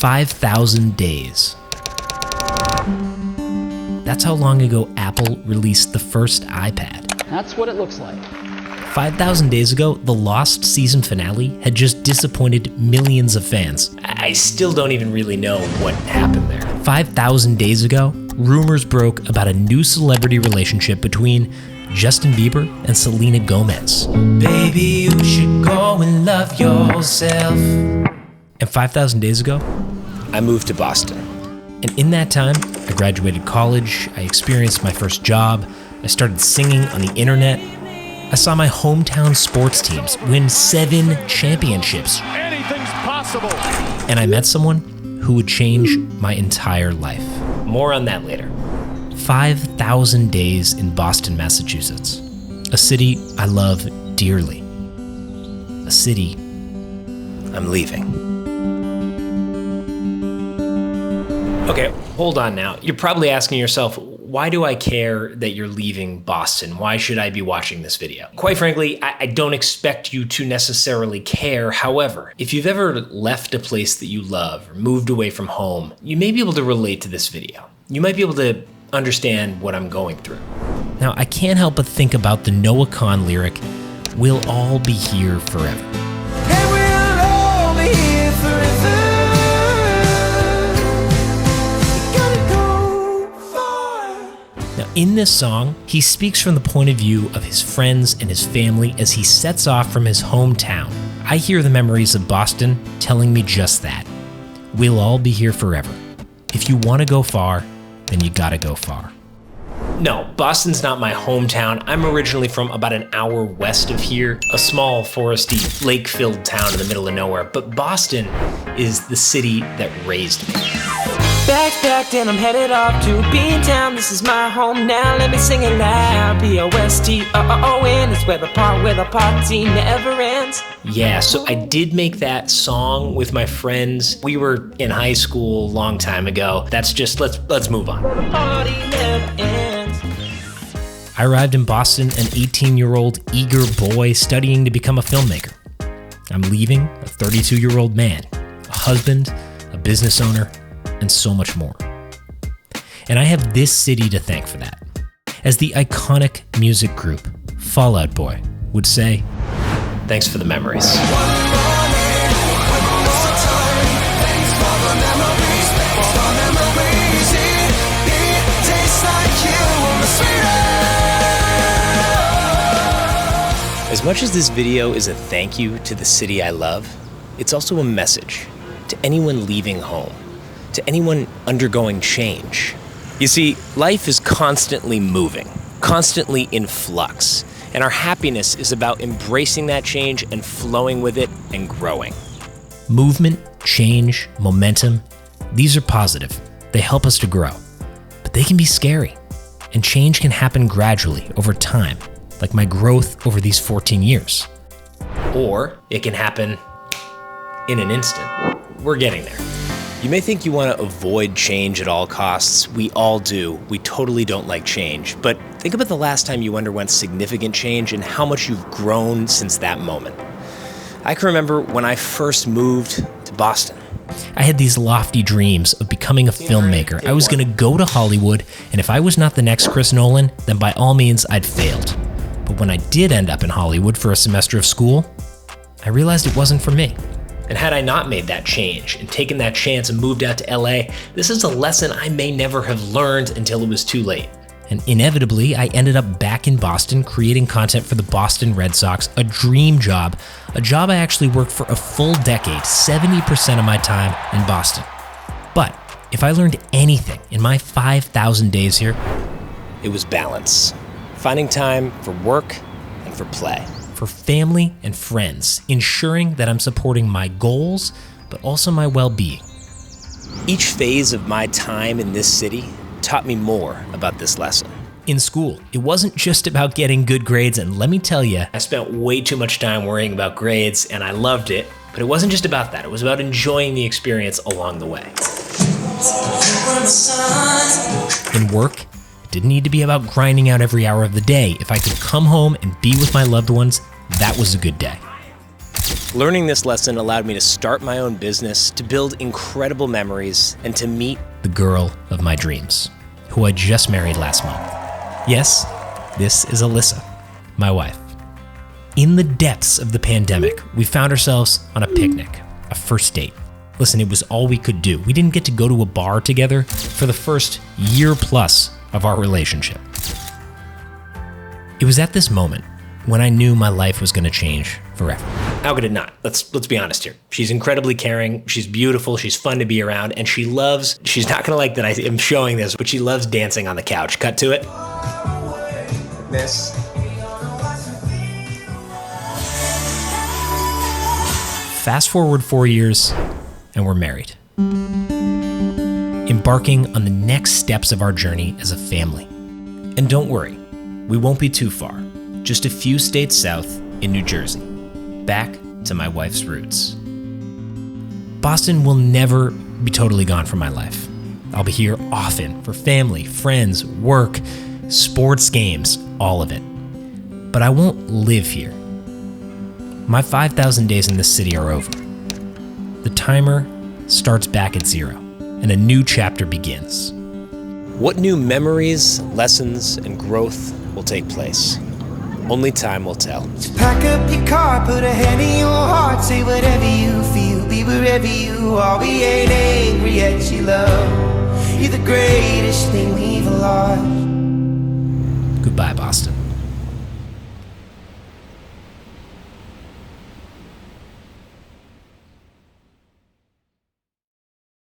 5,000 days. That's how long ago Apple released the first iPad. That's what it looks like. 5,000 days ago, the Lost season finale had just disappointed millions of fans. I still don't even really know what happened there. 5,000 days ago, rumors broke about a new celebrity relationship between Justin Bieber and Selena Gomez. Baby, you should go and love yourself. And 5,000 days ago, I moved to Boston. And in that time, I graduated college, I experienced my first job, I started singing on the internet, I saw my hometown sports teams win 7 championships. Anything's possible. And I met someone who would change my entire life. More on that later. 5,000 days in Boston, Massachusetts. A city I love dearly. A city I'm leaving. Okay, hold on now. You're probably asking yourself, why do I care that you're leaving Boston? Why should I be watching this video? Quite frankly, I don't expect you to necessarily care. However, if you've ever left a place that you love or moved away from home, you may be able to relate to this video. You might be able to understand what I'm going through. Now, I can't help but think about the Noah Kahan lyric, "We'll all be here forever." And we'll all be here forever. You gotta go far. Now, in this song, he speaks from the point of view of his friends and his family as he sets off from his hometown. I hear the memories of Boston telling me just that. We'll all be here forever. If you want to go far, then you gotta go far. No, Boston's not my hometown. I'm originally from about an hour west of here, a small, foresty, lake-filled town in the middle of nowhere. But Boston is the city that raised me. Bags packed and I'm headed off to Beantown. This is my home now, let me sing it loud. B-O-S-T-O-O-N, it's where the party never ends. Yeah, so I did make that song with my friends. We were in high school a long time ago. That's just, let's move on. Where the party never ends. I arrived in Boston, an 18-year-old eager boy studying to become a filmmaker. I'm leaving a 32-year-old man, a husband, a business owner, and so much more. And I have this city to thank for that. As the iconic music group Fall Out Boy would say, thanks for the memories. As much as this video is a thank you to the city I love, it's also a message to anyone leaving home, to anyone undergoing change. You see, life is constantly moving, constantly in flux, and our happiness is about embracing that change and flowing with it and growing. Movement, change, momentum, these are positive. They help us to grow, but they can be scary, and change can happen gradually over time, like my growth over these 14 years. Or it can happen in an instant. We're getting there. You may think you want to avoid change at all costs. We all do. We totally don't like change. But think about the last time you underwent significant change and how much you've grown since that moment. I can remember when I first moved to Boston. I had these lofty dreams of becoming a filmmaker. I was going to go to Hollywood, and if I was not the next Chris Nolan, then by all means, I'd failed. But when I did end up in Hollywood for a semester of school, I realized it wasn't for me. And had I not made that change and taken that chance and moved out to LA, this is a lesson I may never have learned until it was too late. And inevitably, I ended up back in Boston creating content for the Boston Red Sox, a dream job, a job I actually worked for a full decade, 70% of my time in Boston. But if I learned anything in my 5,000 days here, it was balance. Finding time for work and for play. For family and friends, ensuring that I'm supporting my goals, but also my well-being. Each phase of my time in this city taught me more about this lesson. In school, it wasn't just about getting good grades, and let me tell you, I spent way too much time worrying about grades, and I loved it, but it wasn't just about that. It was about enjoying the experience along the way. In work, it didn't need to be about grinding out every hour of the day. If I could come home and be with my loved ones, that was a good day. Learning this lesson allowed me to start my own business, to build incredible memories, and to meet the girl of my dreams, who I just married last month. Yes, this is Alyssa, my wife. In the depths of the pandemic, we found ourselves on a picnic, a first date. Listen, it was all we could do. We didn't get to go to a bar together for the first year plus of our relationship. It was at this moment when I knew my life was going to change forever. How could it not? Let's be honest here. She's incredibly caring, she's beautiful, she's fun to be around, and she's not going to like that I am showing this, but she loves dancing on the couch. Cut to it. This. Fast forward 4 years, and we're married. Embarking on the next steps of our journey as a family. And don't worry, we won't be too far. Just a few states south in New Jersey. Back to my wife's roots. Boston will never be totally gone from my life. I'll be here often for family, friends, work, sports games, all of it. But I won't live here. My 5,000 days in this city are over. The timer starts back at 0, and a new chapter begins. What new memories, lessons, and growth will take place? Only time will tell. So pack up your car, put a hand in your heart, say whatever you feel, be wherever you are. We ain't angry at you, love. You're the greatest thing we